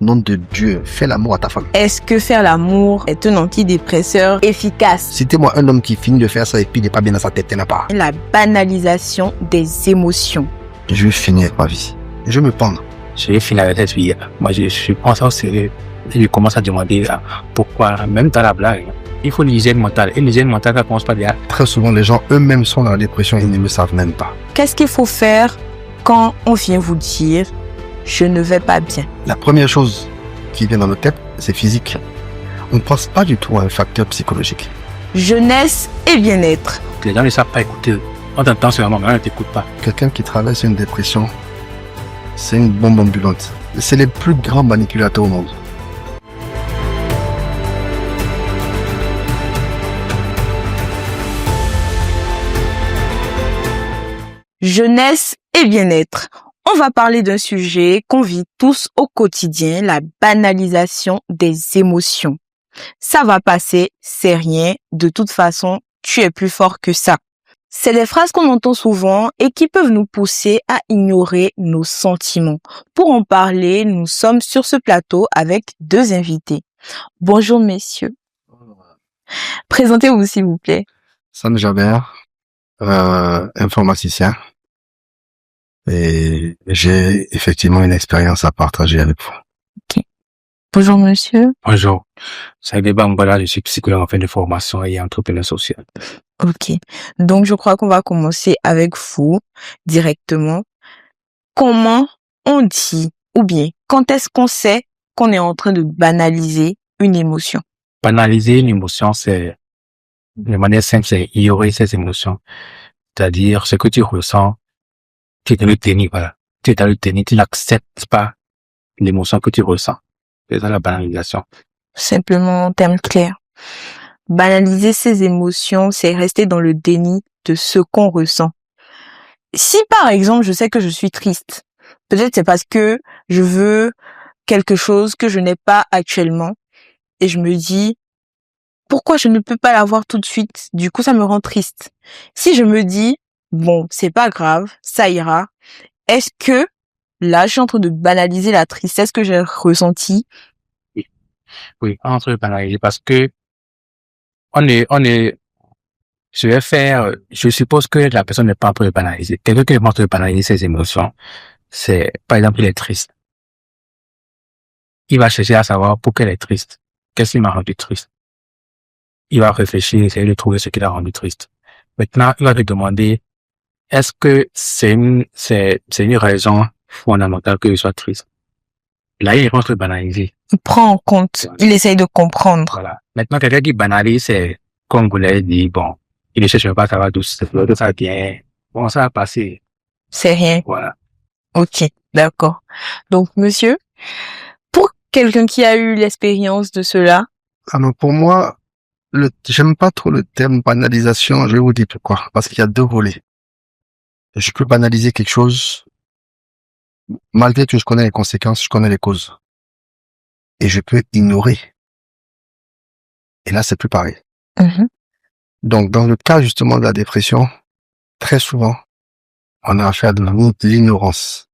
nom de Dieu, fais l'amour à ta femme. Est-ce que faire l'amour est un antidépresseur efficace? Citez-moi un homme qui finit de faire ça et puis il n'est pas bien dans sa tête, il n'a pas. La banalisation des émotions. Je vais finir avec ma vie. Je vais me pendre. Je vais finir avec cette vie. Moi, je prends ça au sérieux. Et je commence à demander pourquoi, même dans la blague, il faut l'hygiène mentale. Et l'hygiène mentale, ça commence pas bien. Très souvent, les gens eux-mêmes sont dans la dépression et ils ne le savent même pas. Qu'est-ce qu'il faut faire quand on vient vous dire « je ne vais pas bien ». La première chose qui vient dans notre tête, c'est physique. On ne pense pas du tout à un facteur psychologique. Jeunesse et bien-être. Les gens ne savent pas écouter. On t'entend seulement, mais on ne t'écoute pas. Quelqu'un qui traverse une dépression, c'est une bombe ambulante. C'est les plus grands manipulateurs au monde. Jeunesse et bien-être. On va parler d'un sujet qu'on vit tous au quotidien, la banalisation des émotions. Ça va passer, c'est rien, de toute façon, tu es plus fort que ça. C'est des phrases qu'on entend souvent et qui peuvent nous pousser à ignorer nos sentiments. Pour en parler, nous sommes sur ce plateau avec deux invités. Bonjour messieurs. Présentez-vous s'il vous plaît. Sam Jabert, informaticien. Et j'ai effectivement une expérience à partager avec vous. Ok. Bonjour monsieur. Bonjour. C'est Débat Mbala, je suis psychologue en fin de formation et entrepreneur social. Ok. Donc je crois qu'on va commencer avec vous directement. Comment on dit, ou bien quand est-ce qu'on sait qu'on est en train de banaliser une émotion? Banaliser une émotion, c'est, de manière simple, c'est ignorer ces émotions. C'est-à-dire, ce que tu ressens, tu es dans le déni, voilà. Tu es dans le déni, tu n'acceptes pas l'émotion que tu ressens. C'est ça la banalisation. Simplement en termes clairs. Banaliser ses émotions, c'est rester dans le déni de ce qu'on ressent. Si par exemple, je sais que je suis triste, peut-être c'est parce que je veux quelque chose que je n'ai pas actuellement et je me dis pourquoi je ne peux pas l'avoir tout de suite? Du coup, ça me rend triste. Si je me dis bon, c'est pas grave, ça ira. Est-ce que là, je suis en train de banaliser la tristesse que j'ai ressentie? Oui, entre banaliser, parce que je suppose que la personne n'est pas en train de banaliser. Quelqu'un qui est en train de banaliser ses émotions, c'est, par exemple, il est triste. Il va chercher à savoir pourquoi il est triste. Qu'est-ce qui m'a rendu triste? Il va réfléchir, essayer de trouver ce qui l'a rendu triste. Maintenant, il va te demander, est-ce que c'est une raison fondamentale que je sois triste? Là, il rentre banaliser. Il prend en compte, Voilà. il essaye de comprendre. Voilà. Maintenant, quelqu'un qui banalise, c'est, comme vous l'avez dit, bon, il ne cherche pas, ça va doucement, ça vient. Bon, ça va passer. C'est rien. Voilà. Ok, d'accord. Donc, monsieur, pour quelqu'un qui a eu l'expérience de cela, Alors pour moi, j'aime pas trop le terme banalisation. Je vais vous dire pourquoi. Parce qu'il y a deux volets. Je peux banaliser quelque chose, malgré que je connais les conséquences, je connais les causes. Et je peux ignorer. Et là, c'est plus pareil. Donc, dans le cas justement de la dépression, très souvent, on a affaire de l'ignorance.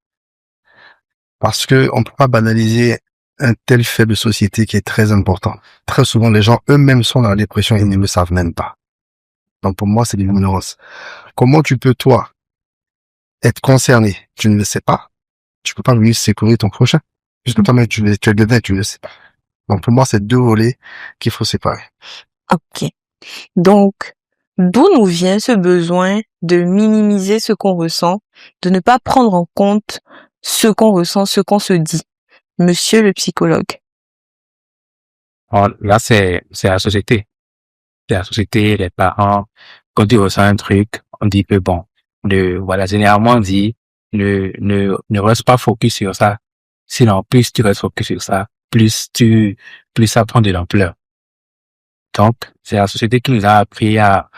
Parce que on peut pas banaliser un tel fait de société qui est très important. Très souvent, les gens eux-mêmes sont dans la dépression et ils ne le savent même pas. Donc, pour moi, c'est l'ignorance. Comment tu peux, toi, être concerné? Tu ne le sais pas. Tu peux pas venir secourir ton prochain. Justement, tu es dedans, tu ne le sais pas. Donc, pour moi, c'est deux volets qu'il faut séparer. ok. Donc, d'où nous vient ce besoin de minimiser ce qu'on ressent, de ne pas prendre en compte ce qu'on ressent, ce qu'on se dit? Monsieur le psychologue. Alors, là, c'est la société. C'est la société, les parents. Quand tu ressens un truc, on dit que bon, voilà, généralement, on dit, ne reste pas focus sur ça. Sinon, plus tu restes focus sur ça, plus ça prend de l'ampleur. Donc, c'est la société qui nous a appris à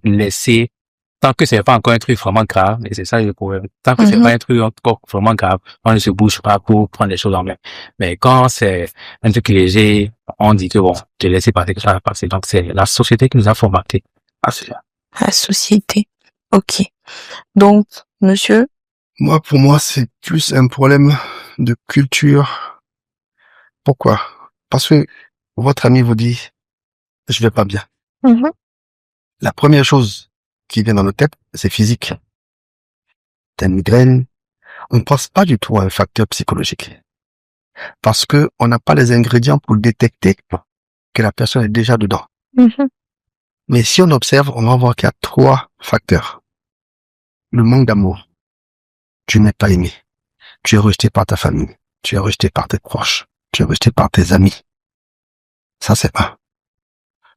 laisser, tant que c'est pas encore un truc vraiment grave, et c'est ça le problème. Tant que c'est pas un truc encore vraiment grave, on ne se bouge pas pour prendre les choses en main. Mais quand c'est un truc léger, on dit que bon, je laisse passer que ça va passer. Donc, c'est la société qui nous a formaté à cela. La société. Ok. Donc, monsieur, Pour moi, c'est plus un problème de culture Pourquoi? Parce que votre ami vous dit, je vais pas bien. Mhm. La première chose qui vient dans notre tête, c'est physique. T'as une migraine. On ne pense pas du tout à un facteur psychologique. Parce que on n'a pas les ingrédients pour détecter que la personne est déjà dedans. Mhm. Mais si on observe, on va voir qu'il y a 3 facteurs. Le manque d'amour. Tu n'es pas aimé. Tu es rejeté par ta famille. Tu es rejeté par tes proches. Tu es rejeté par tes amis. Ça, c'est un.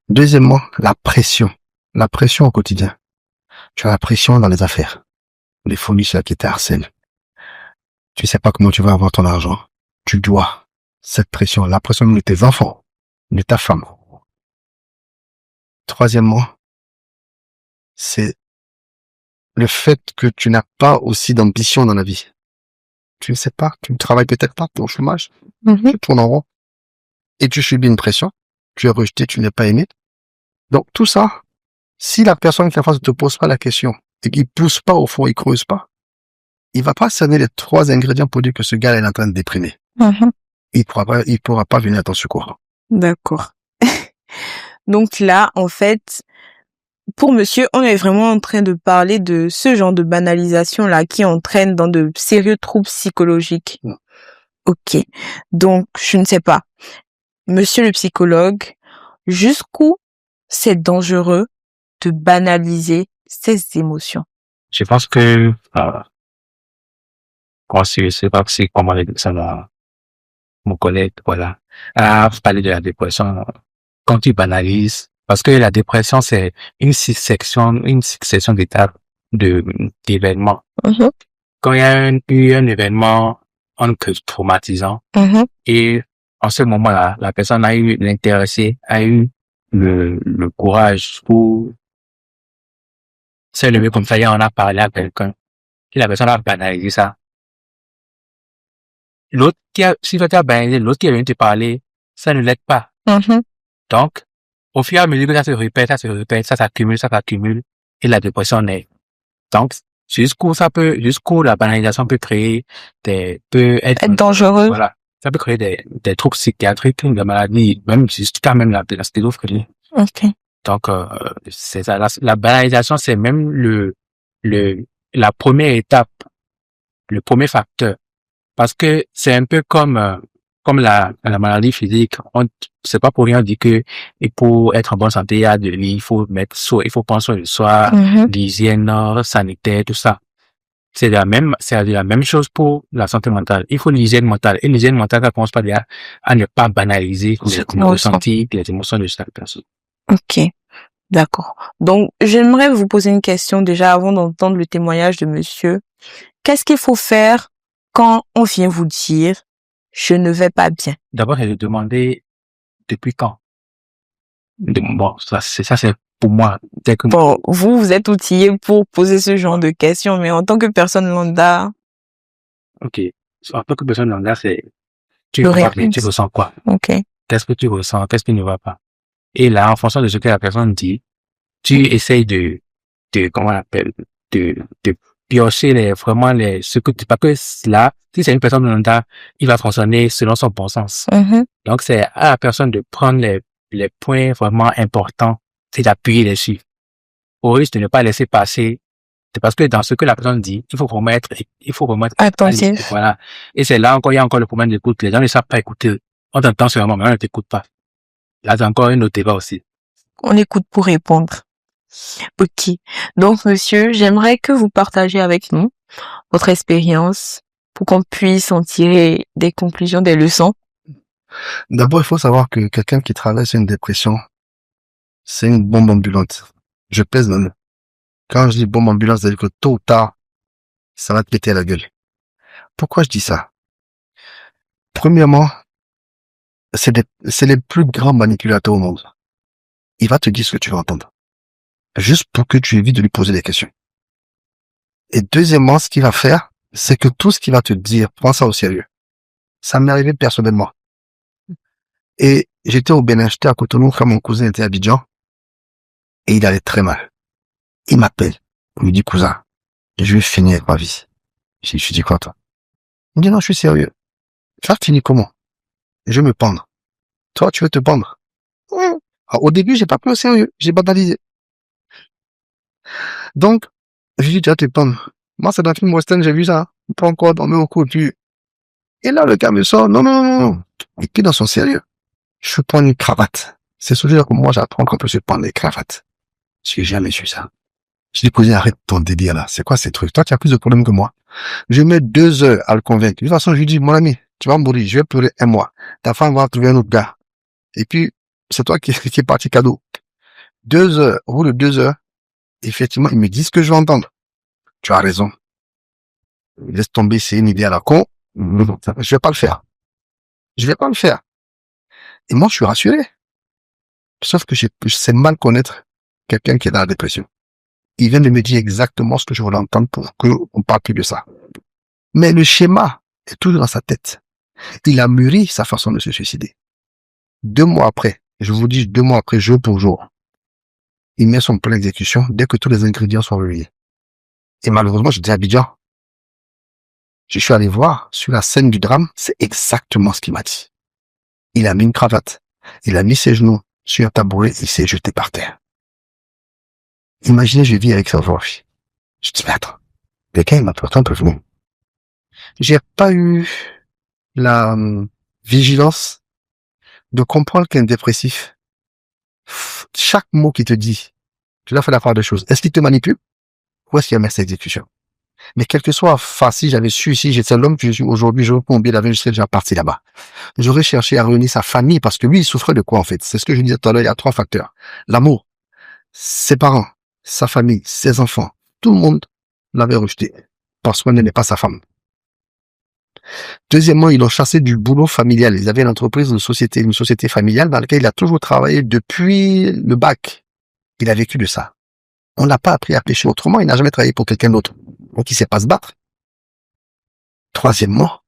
Deuxièmement, la pression. La pression au quotidien. Tu as la pression dans les affaires. Les fournisseurs qui te harcèlent. Tu sais pas comment tu vas avoir ton argent. Tu dois. Cette pression, la pression de tes enfants, de ta femme. Troisièmement, c'est le fait que tu n'as pas aussi d'ambition dans la vie. Tu ne sais pas, tu ne travailles peut-être pas, tu es au chômage, Mhm. tu tournes en rond, et tu subis une pression, tu es rejeté, tu n'es pas aimé. Donc tout ça, si la personne qui est en face ne te pose pas la question, et qu'il pousse pas au fond, il creuse pas, il va pas cerner les 3 ingrédients pour dire que ce gars est en train de déprimer. Mhm. Il pourra pas venir à ton secours. D'accord. Donc là, en fait, pour monsieur, on est vraiment en train de parler de ce genre de banalisation-là qui entraîne dans de sérieux troubles psychologiques. Non. Ok. Donc, je ne sais pas. Monsieur le psychologue, jusqu'où c'est dangereux de banaliser ces émotions? Je pense que, quand c'est pas si comment ça va, mon collègue, voilà, a parlé de la dépression. Quand tu banalises, parce que la dépression, c'est une succession d'étapes d'événements. Mhm. Quand il y a eu un événement traumatisant, Mhm. et en ce moment-là, la personne a eu l'intéressé, a eu le courage pour s'est levé comme ça et on a parlé à quelqu'un. Et la personne a banalisé ça. Si toi tu as banalisé, l'autre qui est venu te parler, ça ne l'aide pas. Mhm. Donc, au fur et à mesure que ça se répète, ça s'accumule, et la dépression naît. Donc, jusqu'où la banalisation peut créer peut être Dangereux. voilà. Ça peut créer des troubles psychiatriques, des maladies, même jusqu'à même la schizophrénie. Ok. Donc, c'est ça. La banalisation, c'est même la première étape, le premier facteur. Parce que c'est un peu comme la maladie physique. C'est pas pour rien dit que, et pour être en bonne santé, il faut prendre soin de soi, Mhm. l'hygiène sanitaire, tout ça. C'est la même chose pour la santé mentale. Il faut l'hygiène mentale. Et l'hygiène mentale, ça commence par à ne pas banaliser les ressentis, les émotions de chaque personne. Ok. D'accord. Donc, j'aimerais vous poser une question déjà avant d'entendre le témoignage de monsieur. Qu'est-ce qu'il faut faire quand on vient vous dire « je ne vais pas bien » D'abord, c'est de demander depuis quand. Bon, c'est pour moi. Bon, vous êtes outillé pour poser ce genre de questions, mais en tant que personne lambda... Ok. En tant que personne lambda, tu Le vas rien. bien, tu ressens quoi? Ok. Qu'est-ce que tu ressens? Qu'est-ce qui ne va pas? Et là, en fonction de ce que la personne dit, tu essayes comment on appelle, de piocher parce que là, si c'est une personne lambda, il va fonctionner selon son bon sens. Mhm. Donc, c'est à la personne de prendre les points vraiment importants et d'appuyer dessus. Au risque de ne pas laisser passer. C'est parce que dans ce que la personne dit, il faut vraiment être Attentif. voilà. Et c'est là encore, il y a encore le problème d'écoute. Les gens ne savent pas écouter. On t'entend seulement, mais on ne t'écoute pas. Là, c'est encore un autre débat aussi. On écoute pour répondre. Ok. Donc, monsieur, j'aimerais que vous partagiez avec nous votre expérience pour qu'on puisse en tirer des conclusions, des leçons. D'abord, il faut savoir que quelqu'un qui traverse une dépression, c'est une bombe ambulante. Je pèse dans le. Quand je dis bombe ambulante, c'est-à-dire que tôt ou tard, ça va te péter à la gueule. Pourquoi je dis ça? Premièrement, c'est les plus grands manipulateurs au monde. Il va te dire ce que tu veux entendre. Juste pour que tu évites de lui poser des questions. Et deuxièmement, ce qu'il va faire, c'est que tout ce qu'il va te dire, prends ça au sérieux. Ça m'est arrivé personnellement. Et j'étais au Bénin, j'étais à Cotonou quand mon cousin était à Abidjan. Et il allait très mal. Il m'appelle. Il me dit, cousin, je vais finir avec ma vie. Je dis quoi, toi? Il me dit, non, je suis sérieux. Tu vas finir comment? je vais me pendre. Toi, tu veux te pendre. Alors, au début, j'ai pas pris au sérieux. J'ai banalisé. Donc, j'ai dit, tu vas te pendre. Moi, c'est dans le film western, j'ai vu ça. Pas encore dormir au cou. Et là, le gars me sort, non. Et puis, dans son sérieux, je prends une cravate. C'est ce que moi, j'apprends qu'on peut se prendre des cravates. J'ai jamais su ça. Je dis, cousin, arrête ton délire là. C'est quoi ces trucs? Toi, tu as plus de problèmes que moi. Je mets 2 heures à le convaincre. De toute façon, je lui dis, mon ami, tu vas mourir. Je vais pleurer 1 mois. Ta femme va trouver un autre gars. Et puis, c'est toi qui est parti cadeau. 2 heures, au bout de 2 heures, effectivement, ils me disent ce que je vais entendre. Tu as raison. Laisse tomber, c'est une idée à la con. Je vais pas le faire. Je vais pas le faire. Et moi, je suis rassuré. Sauf que je sais mal connaître quelqu'un qui est dans la dépression. Il vient de me dire exactement ce que je voulais entendre pour qu'on parle plus de ça. Mais le schéma est toujours dans sa tête. Il a mûri sa façon de se suicider. 2 mois après, je vous dis 2 mois après, jour pour jour, il met son plan d'exécution dès que tous les ingrédients sont réunis. Et malheureusement, je dis à Abidjan, je suis allé voir sur la scène du drame, c'est exactement ce qu'il m'a dit. Il a mis une cravate, il a mis ses genoux sur un tabouret, il s'est jeté par terre. Imaginez, je vis avec sa voix. Je dis, mais attends, le gars, il m'a porté un peu flou. J'ai pas eu la vigilance de comprendre qu'un dépressif, chaque mot qu'il te dit, tu dois faire la part des choses. Est-ce qu'il te manipule ou est-ce qu'il aime sa exécution? Mais quel que soit, si j'avais su, si j'étais l'homme que je suis aujourd'hui, j'aurais combien d'avais, je serais déjà parti là-bas. J'aurais cherché à réunir sa famille parce que lui, il souffrait de quoi en fait? C'est ce que je disais tout à l'heure, il y a 3 facteurs. L'amour, ses parents, sa famille, ses enfants, tout le monde l'avait rejeté parce qu'on n'aimait pas sa femme. Deuxièmement, ils l'ont chassé du boulot familial. Ils avaient une entreprise, une société familiale dans laquelle il a toujours travaillé depuis le bac. Il a vécu de ça. On l'a pas appris à pêcher autrement. Il n'a jamais travaillé pour quelqu'un d'autre. Donc, il sait pas se battre. Troisièmement,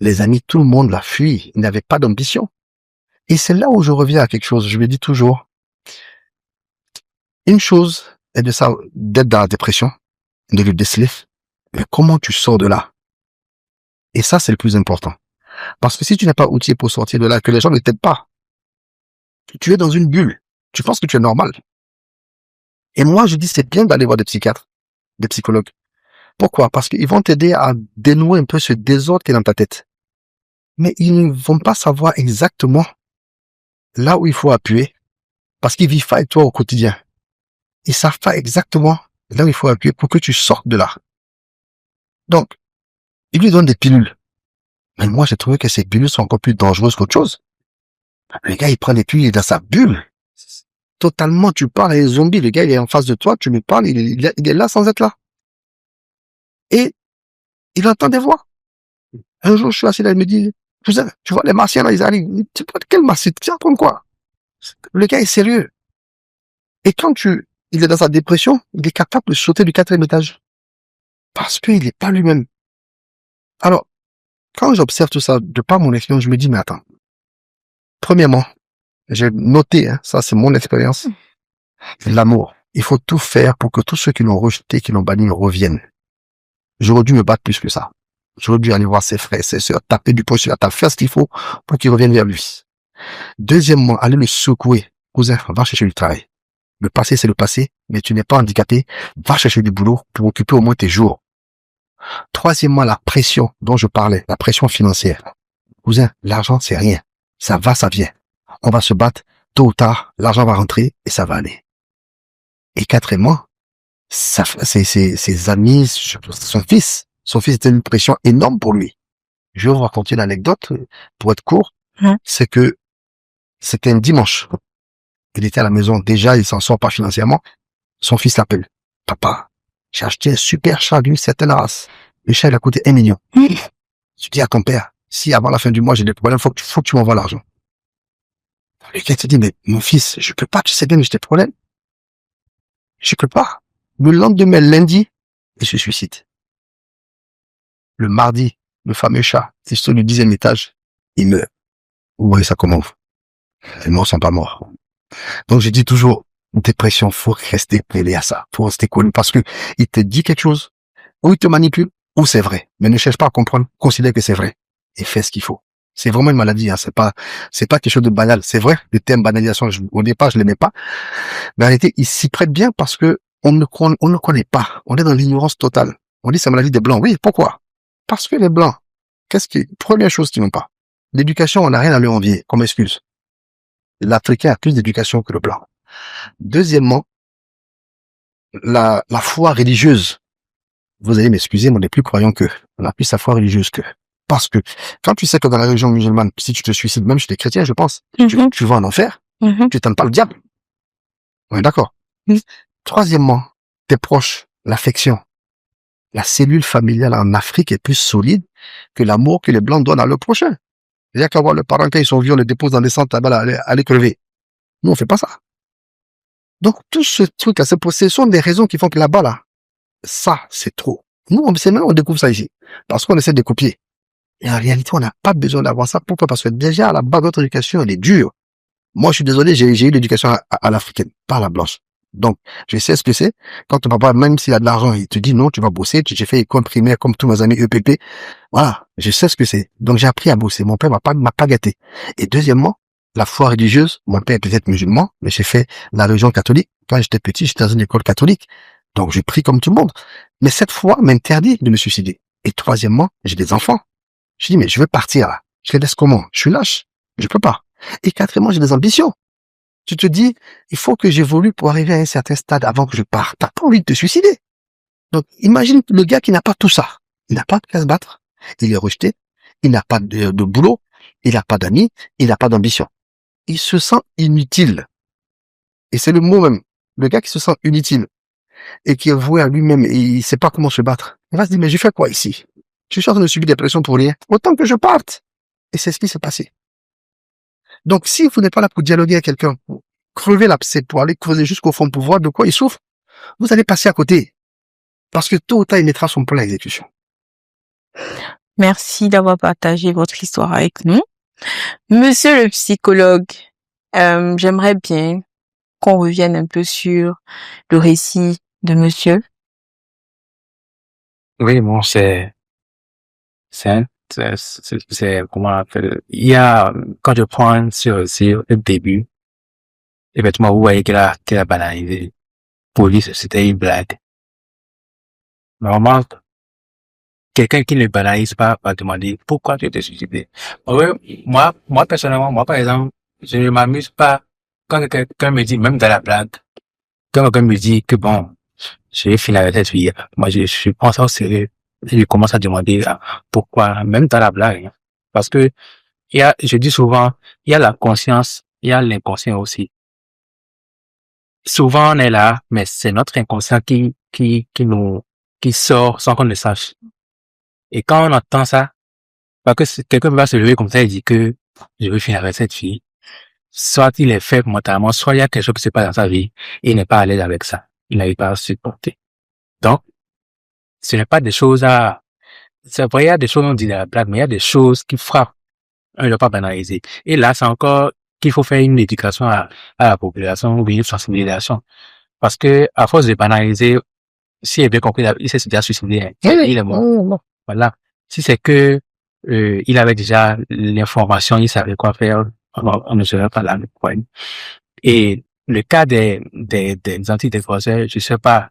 les amis, tout le monde l'a fui. Il n'avait pas d'ambition. Et c'est là où je reviens à quelque chose. Je le dis toujours. Une chose est d'être dans la dépression, de le déceler. Mais comment tu sors de là? Et ça, c'est le plus important. Parce que si tu n'es pas outillé pour sortir de là, que les gens ne t'aident pas, tu es dans une bulle. Tu penses que tu es normal. Et moi, je dis, c'est bien d'aller voir des psychiatres, des psychologues. Pourquoi? Parce qu'ils vont t'aider à dénouer un peu ce désordre qui est dans ta tête. Mais ils ne vont pas savoir exactement là où il faut appuyer. Parce qu'ils vivent pas avec toi au quotidien. Ils savent pas exactement là où il faut appuyer pour que tu sortes de là. Donc, ils lui donnent des pilules. Mais moi, j'ai trouvé que ces pilules sont encore plus dangereuses qu'autre chose. Le gars, il prend les pilules, il est dans sa bulle. Totalement, tu parles à les zombies. Le gars, il est en face de toi, tu me parles, il est là sans être là. Et il entend des voix. Un jour, je suis assis là, il me dit, cousin, tu vois, les martiens là, ils arrivent. Tu vois, quel martien? Tu racontes quoi? Le gars est sérieux. Et quand il est dans sa dépression, il est capable de sauter du 4e étage. Parce qu'il n'est pas lui-même. Alors, quand j'observe tout ça, de par mon expérience, je me dis, mais attends. Premièrement, j'ai noté, ça c'est mon expérience, l'amour. Il faut tout faire pour que tous ceux qui l'ont rejeté, qui l'ont banni, reviennent. J'aurais dû me battre plus que ça. J'aurais dû aller voir ses frères, ses sœurs, taper du poing sur la table, faire ce qu'il faut pour qu'ils reviennent vers lui. Deuxièmement, aller le secouer. Cousin, va chercher du travail. Le passé, c'est le passé, mais tu n'es pas handicapé. Va chercher du boulot pour occuper au moins tes jours. Troisièmement, la pression dont je parlais, la pression financière. Cousin, l'argent, c'est rien. Ça va, ça vient. On va se battre. Tôt ou tard, l'argent va rentrer et ça va aller. Et quatrièmement, ses amis, son fils était une pression énorme pour lui. Je vais vous raconter une anecdote, pour être court. C'est que c'était un dimanche. Il était à la maison. Déjà, il s'en sort pas financièrement. Son fils l'appelle. Papa, j'ai acheté un super chat d'une certaine race. Le chat, il a coûté 1 million. Tu dis à ton père, si avant la fin du mois, j'ai des problèmes, faut que tu m'envoies l'argent. Le gars te dit, mais mon fils, je peux pas, tu sais bien que j'ai des problèmes. Je peux pas. Le lendemain, lundi, il se suicide. Le mardi, le fameux chat, il saute du 10e étage, il meurt. Vous voyez ça comment? Les morts sont pas morts. Donc, j'ai dit toujours, dépression, faut rester mêlé à ça. Faut rester connu parce que il te dit quelque chose, ou il te manipule, ou c'est vrai. Mais ne cherche pas à comprendre, considère que c'est vrai. Et fais ce qu'il faut. C'est vraiment une maladie, hein. C'est pas quelque chose de banal. C'est vrai, le terme banalisation, au départ, je l'aimais pas. Mais en réalité, il s'y prête bien parce que on ne connaît pas. On est dans l'ignorance totale. On dit c'est la maladie des Blancs. Oui, pourquoi? Parce que les Blancs, première chose qu'ils n'ont pas. L'éducation, on n'a rien à leur envier, comme excuse. L'Africain a plus d'éducation que le Blanc. Deuxièmement, la foi religieuse. Vous allez m'excuser, mais on est plus croyants qu'eux. On a plus sa foi religieuse qu'eux. Parce que, quand tu sais que dans la religion musulmane, si tu te suicides, même chez les chrétiens, je pense, tu vas en enfer, tu t'aimes pas le diable. On est d'accord. Troisièmement, tes proches, l'affection. La cellule familiale en Afrique est plus solide que l'amour que les Blancs donnent à leur prochain. Il y a qu'à voir le parent quand ils sont vieux, on les dépose dans des centres là-bas, à les crever. Nous, on fait pas ça. Donc, tout ce truc-là, ce sont des raisons qui font que là-bas, là, ça, c'est trop. Nous, on découvre ça ici. Parce qu'on essaie de copier. Et en réalité, on n'a pas besoin d'avoir ça. Pourquoi? Parce que déjà, à la base, notre éducation, elle est dure. Moi, je suis désolé, j'ai eu l'éducation à l'africaine, pas à la blanche. Donc, je sais ce que c'est. Quand ton papa, même s'il a de l'argent, il te dit non, tu vas bosser, j'ai fait école primaire comme tous mes amis EPP. Voilà. Je sais ce que c'est. Donc, j'ai appris à bosser. Mon père m'a pas gâté. Et deuxièmement, la foi religieuse. Mon père est peut-être musulman, mais j'ai fait la religion catholique. Quand j'étais petit, j'étais dans une école catholique. Donc, j'ai pris comme tout le monde. Mais cette foi m'interdit de me suicider. Et troisièmement, j'ai des enfants. Je dis, mais je veux partir là. Je les laisse comment? Je suis lâche. Je peux pas. Et quatrièmement, j'ai des ambitions. Tu te dis, il faut que j'évolue pour arriver à un certain stade avant que je parte. T'as pas envie de te suicider. Donc, imagine le gars qui n'a pas tout ça. Il n'a pas de quoi se battre. Il est rejeté. Il n'a pas de boulot. Il n'a pas d'amis. Il n'a pas d'ambition. Il se sent inutile. Et c'est le mot même. Le gars qui se sent inutile et qui est voué à lui-même et il sait pas comment se battre. Il va se dire, mais je fais quoi ici? Je suis en train de subir des pressions pour rien. Autant que je parte. Et c'est ce qui s'est passé. Donc, si vous n'êtes pas là pour dialoguer avec quelqu'un, pour crever l'abcès, pour aller creuser jusqu'au fond pour voir de quoi il souffre, vous allez passer à côté. Parce que tôt ou tard, il mettra son plan à exécution. Merci d'avoir partagé votre histoire avec nous. Monsieur le psychologue, j'aimerais bien qu'on revienne un peu sur le récit de monsieur. Oui, bon, comment on appelle, il y a, quand je prends sur le début, effectivement, vous voyez qu'elle a banalisé. Pour lui, c'était une blague. Normalement, quelqu'un qui ne banalise pas va demander pourquoi tu t'es suicidé. Moi, personnellement, moi, par exemple, je ne m'amuse pas quand quelqu'un me dit, même dans la blague, quand quelqu'un me dit que bon, je vais finir avec cette fille, moi, je prends ça au sérieux. Et je commence à demander pourquoi, même dans la blague. Hein. Parce que, je dis souvent, il y a la conscience, il y a l'inconscient aussi. Souvent, on est là, mais c'est notre inconscient qui sort sans qu'on le sache. Et quand on entend ça, parce que quelqu'un va se lever comme ça et dit que je veux finir avec cette fille, soit il est faible mentalement, soit il y a quelque chose qui se passe dans sa vie et il n'est pas à l'aise avec ça. Il n'arrive pas à supporter. Donc, ce n'est pas des choses c'est vrai, il y a des choses, on dit dans la blague, mais il y a des choses qui frappent. On ne doit pas banaliser. Et là, c'est encore qu'il faut faire une éducation à la population ou une sensibilisation. Parce que, à force de banaliser, si il est bien compris, il s'est déjà suicidé, hein. Il est mort. Voilà. Si c'est que, il avait déjà l'information, il savait quoi faire, on ne serait pas là, le problème. Et le cas des antidépresseurs, je sais pas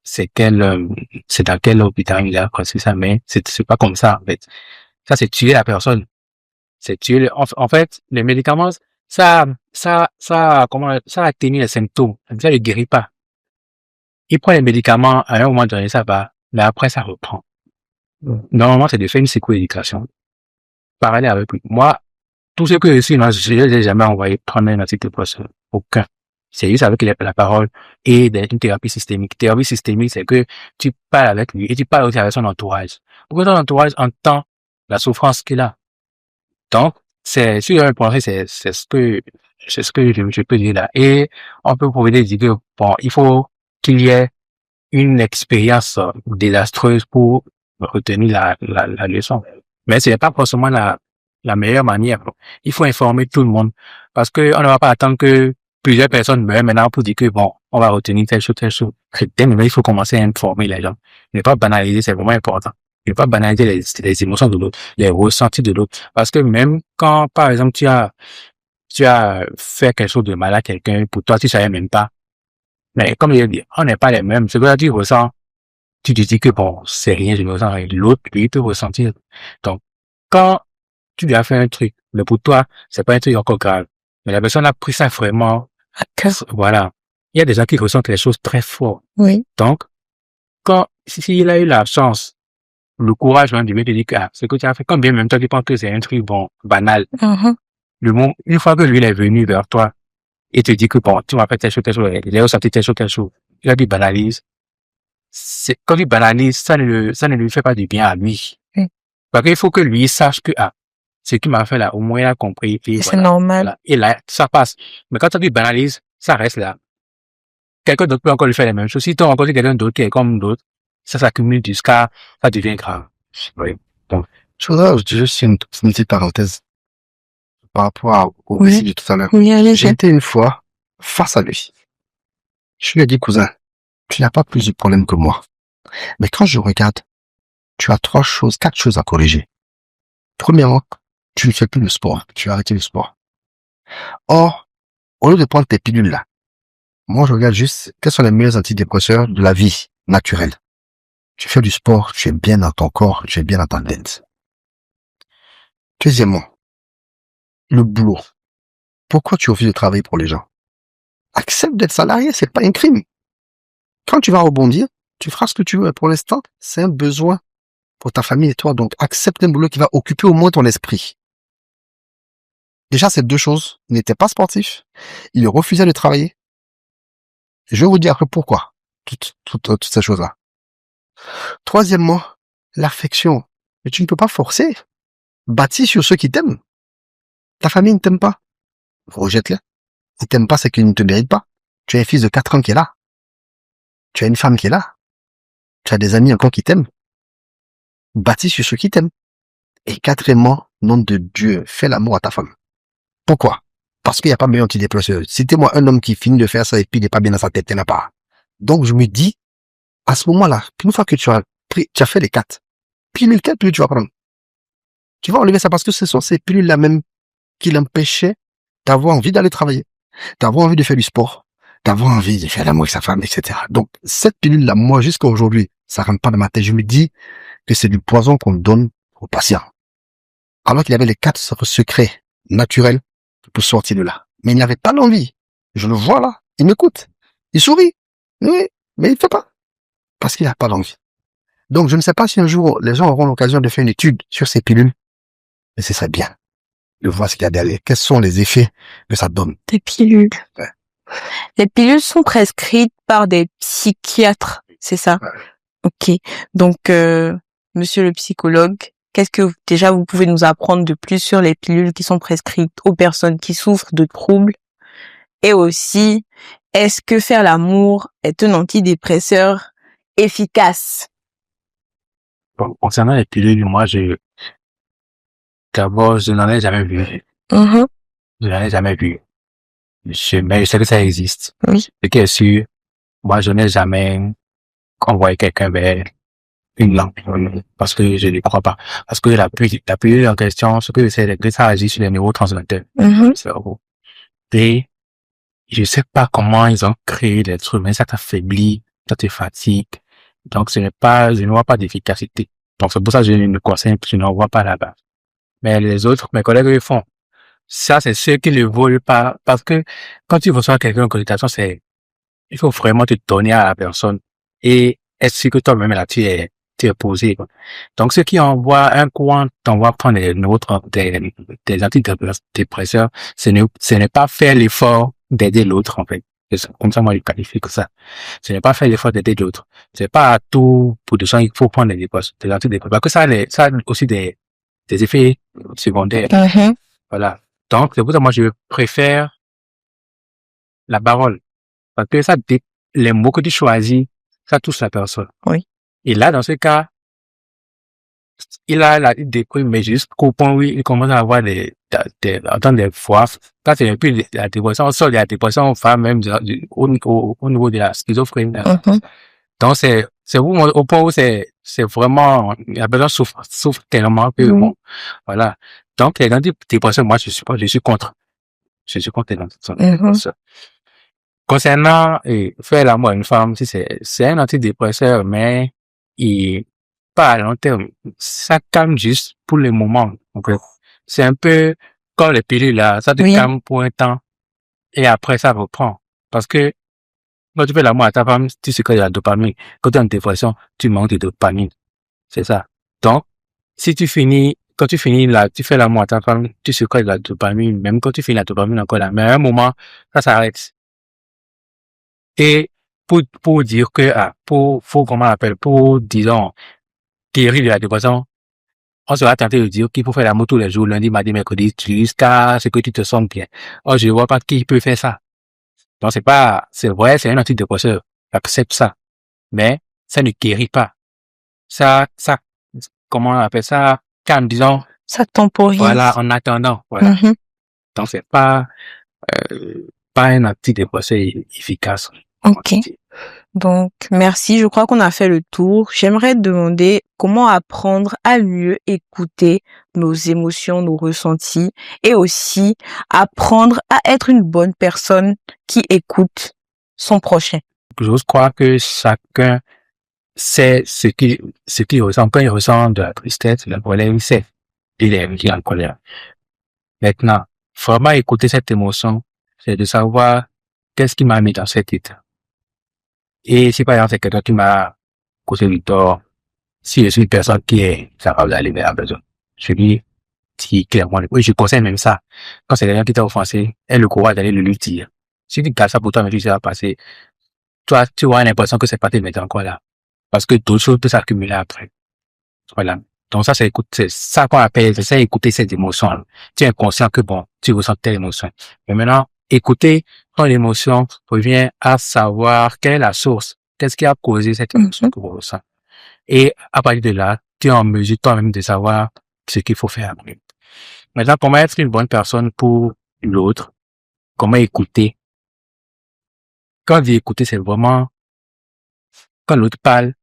c'est dans quel hôpital il a construit ça, mais c'est pas comme ça, en fait. Ça, c'est tuer la personne. C'est tuer, en fait, les médicaments, ça atténue les symptômes. Ça ne guérit pas. Il prend les médicaments, à un moment donné, ça va, mais après, ça reprend. Normalement, c'est de faire une psychoéducation. Parler avec lui. Moi, tout ce que je suis, non, je n'ai jamais envoyé prendre un antidépresseur. Aucun. C'est juste avec la parole et une thérapie systémique. Thérapie systémique, c'est que tu parles avec lui et tu parles aussi avec son entourage. Pour que ton entourage entend la souffrance qu'il a. Donc, si je vais penser, c'est ce que je peux dire là. Et on peut profiter de dire que, bon, il faut qu'il y ait une expérience désastreuse pour retenir la leçon. Mais ce n'est pas forcément la meilleure manière. Il faut informer tout le monde. Parce que on ne va pas attendre que plusieurs personnes meurent maintenant pour dire que bon, on va retenir telle chose, telle chose. Dès maintenant, il faut commencer à informer les gens. Ne pas banaliser, c'est vraiment important. ne pas banaliser les émotions de l'autre, les ressentis de l'autre. Parce que même quand, par exemple, tu as fait quelque chose de mal à quelqu'un, pour toi, tu savais même pas. Mais comme je dis, on n'est pas les mêmes. Ce que tu ressens, tu te dis que bon, c'est rien, je ne ressens rien. L'autre, lui, peut ressentir. Donc, quand tu lui as fait un truc, mais pour toi, c'est pas un truc encore grave. Mais la personne a pris ça vraiment, voilà. Il y a des gens qui ressentent les choses très fort. Oui. Donc, s'il a eu la chance, le courage même de me dire que, ce que tu as fait, quand bien même toi, tu penses que c'est un truc, bon, banal. Une fois que lui, il est venu vers toi, et te dit que bon, tu m'as fait telle chose, il a ressenti telle chose, il a dit banalise. Quand il banalise, ça ne lui fait pas du bien à lui. Parce qu'il faut que lui sache que, ce qu'il m'a fait là, au moins il a compris. Et c'est normal. Voilà. Et là, ça passe. Mais quand tu banalises, ça reste là. Quelqu'un d'autre peut encore lui faire les mêmes choses. Si tu as rencontré quelqu'un d'autre qui est comme d'autres, ça s'accumule jusqu'à, ça devient grave. Oui. Donc, je voudrais juste une petite parenthèse par rapport au récit de tout à l'heure. Oui, allez, j'ai été une fois face à lui. Je lui ai dit, cousin, tu n'as pas plus de problème que moi. Mais quand je regarde, tu as 4 choses à corriger. Premièrement, tu ne fais plus le sport. Tu as arrêté le sport. Or, au lieu de prendre tes pilules là, moi je regarde juste quels sont les meilleurs antidépresseurs de la vie naturelle. Tu fais du sport, tu es bien dans ton corps, tu es bien dans ta tête. Deuxièmement, le boulot. Pourquoi tu refuses de travailler pour les gens? Accepte d'être salarié, c'est pas un crime. Quand tu vas rebondir, tu feras ce que tu veux. Pour l'instant, c'est un besoin pour ta famille et toi. Donc, accepte un boulot qui va occuper au moins ton esprit. Déjà, ces 2 choses, il n'était pas sportif. Il refusait de travailler. Je vais vous dire pourquoi. Toutes ces choses-là. Troisièmement, l'affection. Mais tu ne peux pas forcer. Bâtis sur ceux qui t'aiment. Ta famille ne t'aime pas. Rejette-les. Ils t'aiment pas, c'est qu'ils ne te méritent pas. Tu as un fils de 4 ans qui est là. Tu as une femme qui est là. Tu as des amis encore qui t'aiment. Bâtis sur ceux qui t'aiment. Et quatrièmement, nom de Dieu, fais l'amour à ta femme. Pourquoi? Parce qu'il n'y a pas meilleur antidépresseur. Citez-moi un homme qui finit de faire ça et puis il n'est pas bien dans sa tête, il n'y en a pas. Donc je me dis, à ce moment-là, une fois que tu as fait les 4, pilule, quelle pilule tu vas prendre? Tu vas enlever ça parce que ce sont ces pilules-là même qui l'empêchaient d'avoir envie d'aller travailler, d'avoir envie de faire du sport, d'avoir envie de faire l'amour avec sa femme, etc. Donc cette pilule-là, moi jusqu'à aujourd'hui, ça rentre pas dans ma tête. Je me dis que c'est du poison qu'on donne aux patients. Alors qu'il avait les 4 secrets naturels pour sortir de là. Mais il n'avait pas l'envie. Je le vois là, il m'écoute, il sourit, oui, mais il ne fait pas. Parce qu'il n'a pas l'envie. Donc je ne sais pas si un jour les gens auront l'occasion de faire une étude sur ces pilules, mais ce serait bien de voir ce qu'il y a derrière. Quels sont les effets que ça donne? Des pilules. Ouais. Les pilules sont prescrites par des psychiatres, c'est ça? Ouais. Ok. Donc, monsieur le psychologue, qu'est-ce que déjà vous pouvez nous apprendre de plus sur les pilules qui sont prescrites aux personnes qui souffrent de troubles? Et aussi, est-ce que faire l'amour est un antidépresseur efficace? Bon, concernant les pilules, moi, d'abord, je n'en ai jamais vu. Je n'en ai jamais vu. Mais je sais que ça existe. Oui. Ce qui est sûr, moi, je n'ai jamais envoyé quelqu'un vers une lampe, parce que je ne crois pas. Parce que la pilule en question, ce que c'est que ça agit sur les neurotransmetteurs. Et je sais pas comment ils ont créé les trucs, mais ça t'affaiblit, ça te fatigue. Donc je ne vois pas d'efficacité. Donc c'est pour ça que je ne conseille, je n'en vois pas là-bas. Mais les autres, mes collègues, ils font. Ça, c'est ceux qui ne veulent pas, parce que quand tu reçois quelqu'un en consultation, il faut vraiment te donner à la personne et être sûr que toi-même là, tu es posé, quoi. Donc, ceux qui envoient un courant, t'envoient prendre des antidépresseurs, ce n'est pas faire l'effort d'aider l'autre, en fait. Comme ça, moi, je qualifie que ça. Ce n'est pas faire l'effort d'aider l'autre. C'est pas à tout, pour des gens, il faut prendre des antidépresseurs. Parce que ça a aussi des effets secondaires. Voilà. Donc, c'est pour ça que moi, je préfère la parole. Parce que ça, les mots que tu choisis, ça touche la personne. Oui. Et là, dans ce cas, il déprime, mais jusqu'au point où il commence à avoir entendre des voix. Quand c'est plus la dépression, on sort de la dépression, on va même au niveau de la schizophrénie. Donc, c'est au point où c'est vraiment, la personne souffre tellement que, Oui. bon, voilà. Donc, les antidépresseurs, moi, je suis contre. Je suis contre les antidépresseurs. Concernant faire l'amour à une femme, si c'est un antidépresseur, mais pas à long terme. Ça calme juste pour le moment. En fait. C'est un peu comme les pilules là, ça te Oui. calme pour un temps et après ça reprend. Parce que quand tu fais l'amour à ta femme, tu sécrètes de la dopamine. Quand tu es en dépression, tu manques de dopamine. C'est ça. Donc, quand tu finis là, tu fais l'amour à ta femme, tu sécrètes de la dopamine. Même quand tu finis la dopamine encore là, mais à un moment, ça s'arrête. Et pour dire que, comment on appelle, pour, disons, guérir de la dépression, on sera tenté de dire qu'il faut faire l'amour tous les jours, lundi, mardi, mercredi, jusqu'à ce que tu te sens bien. Or, je vois pas qui peut faire ça. Donc, c'est vrai, c'est un antidépresseur. J'accepte ça. Mais, ça ne guérit pas. Ça, comment on appelle ça? Calme, disons. Ça temporise. Voilà, en attendant. Voilà. Donc, c'est pas un antidépresseur efficace. Ok. Donc, merci. Je crois qu'on a fait le tour. J'aimerais te demander comment apprendre à mieux écouter nos émotions, nos ressentis et aussi apprendre à être une bonne personne qui écoute son prochain. J'ose croire que chacun sait ce qu'il ressent. Quand il ressent de la tristesse, de la colère, il sait. Il est en colère. Maintenant, vraiment écouter cette émotion, c'est de savoir qu'est-ce qui m'a mis dans cet état. Et si par exemple c'est quelqu'un qui m'a causé du tort, si je suis une personne qui est capable d'aller vers la personne, je lui dis clairement, oui, je conseille même ça. Quand c'est quelqu'un qui t'a offensé, aie le courage d'aller le lui dire. Si tu gardes ça pour toi, mais tu sais ça va passer, toi, tu auras l'impression que c'est pas tes métiers encore là. Parce que d'autres choses peuvent s'accumuler après. Voilà. Donc ça, c'est ça qu'on appelle, c'est écouter ces émotions. Tu es conscient que bon, tu ressens telle émotion. Mais maintenant, écouter quand l'émotion revient à savoir quelle est la source. Qu'est-ce qui a causé cette émotion que vous ressentez. Et à partir de là, tu es en mesure toi-même de savoir ce qu'il faut faire après. Maintenant, comment être une bonne personne pour l'autre? Comment écouter? Quand on dit écouter, c'est vraiment quand l'autre parle,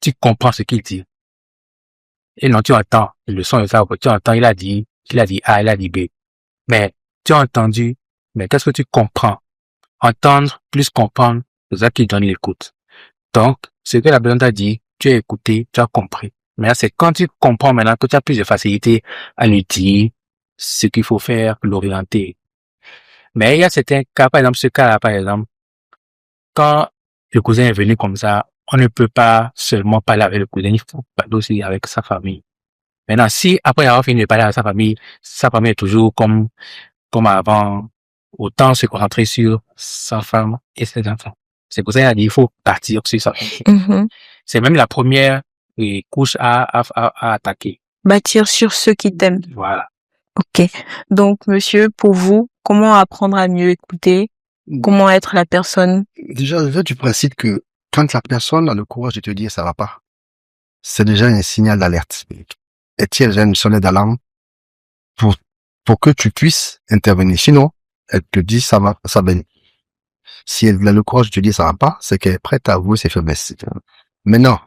tu comprends ce qu'il dit. Et non, tu entends, le son est ça, tu entends, il a dit A, il a dit B. Mais, tu as entendu, mais qu'est-ce que tu comprends? Entendre plus comprendre, c'est ça qui donne l'écoute. Donc, ce que la personne t'a dit, tu as écouté, tu as compris. Mais c'est quand tu comprends maintenant que tu as plus de facilité à lui dire ce qu'il faut faire, l'orienter. Mais il y a certains cas, par exemple, ce cas-là, par exemple, quand le cousin est venu comme ça, on ne peut pas seulement parler avec le cousin, il faut parler aussi avec sa famille. Maintenant, si après avoir fini de parler avec sa famille est toujours comme avant, autant se concentrer sur sa femme et ses enfants. C'est pour ça qu'il a dit, il faut partir sur sa famille. C'est même la première couche à attaquer. Bâtir sur ceux qui t'aiment. Voilà. Ok. Donc, monsieur, pour vous, comment apprendre à mieux écouter? Comment être la personne? Déjà, je vais du principe que quand la personne a le courage de te dire ça va pas, c'est déjà un signal d'alerte. Et tu as déjà une sonnette d'alarme pour que tu puisses intervenir. Sinon, elle te dit ça va, ça va. Si elle a le courage de te dire ça va pas, c'est qu'elle est prête à avouer ses faiblesses. Maintenant,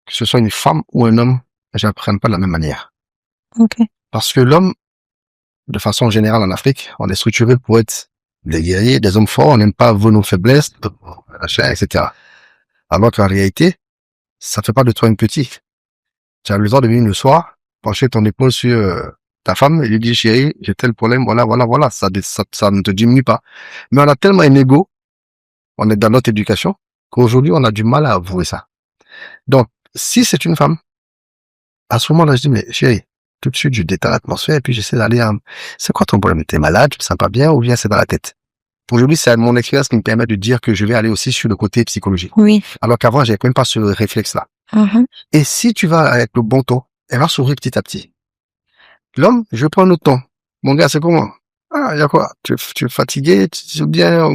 que ce soit une femme ou un homme, j'apprends pas de la même manière. Ok. Parce que l'homme, de façon générale en Afrique, on est structuré pour être des guerriers, des hommes forts, on n'aime pas avouer nos faiblesses, etc. Alors qu'en réalité, ça fait pas de toi une petite. Tu as le droit de venir le soir, pencher ton épaule sur ta femme et lui dire, chérie, j'ai tel problème, voilà, ça ne te diminue pas. Mais on a tellement un ego, on est dans notre éducation, qu'aujourd'hui, on a du mal à avouer ça. Donc, si c'est une femme, à ce moment-là, je dis, mais chérie, tout de suite, je détends l'atmosphère et puis j'essaie d'aller c'est quoi ton problème? T'es malade, tu te sens pas bien ou bien c'est dans la tête? Aujourd'hui, c'est mon expérience qui me permet de dire que je vais aller aussi sur le côté psychologique. Oui. Alors qu'avant, j'avais même pas ce réflexe-là. Et si tu vas avec le bon ton, elle va s'ouvrir petit à petit. L'homme, je prends le ton. Mon gars, c'est comment? Ah, y a quoi? Tu es fatigué, ou bien,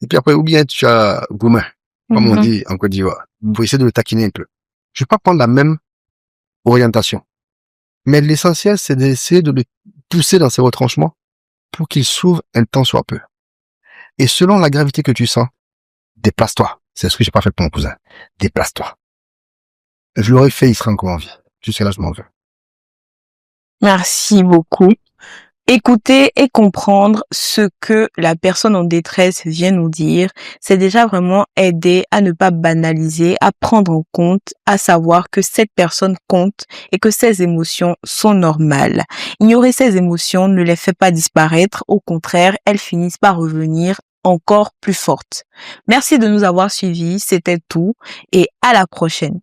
et puis après, ou bien tu as gourmand, comme on dit en Côte d'Ivoire. Pour essayer de le taquiner un peu. Je vais pas prendre la même orientation. Mais l'essentiel, c'est d'essayer de le pousser dans ses retranchements pour qu'il s'ouvre un temps soit peu. Et selon la gravité que tu sens, déplace-toi. C'est ce que j'ai pas fait pour mon cousin. Déplace-toi. Je l'aurais fait, il serait encore en vie. Jusqu'à là, je m'en veux. Merci beaucoup. Écouter et comprendre ce que la personne en détresse vient nous dire, c'est déjà vraiment aider à ne pas banaliser, à prendre en compte, à savoir que cette personne compte et que ses émotions sont normales. Ignorer ses émotions ne les fait pas disparaître, au contraire, elles finissent par revenir encore plus fortes. Merci de nous avoir suivis, c'était tout et à la prochaine.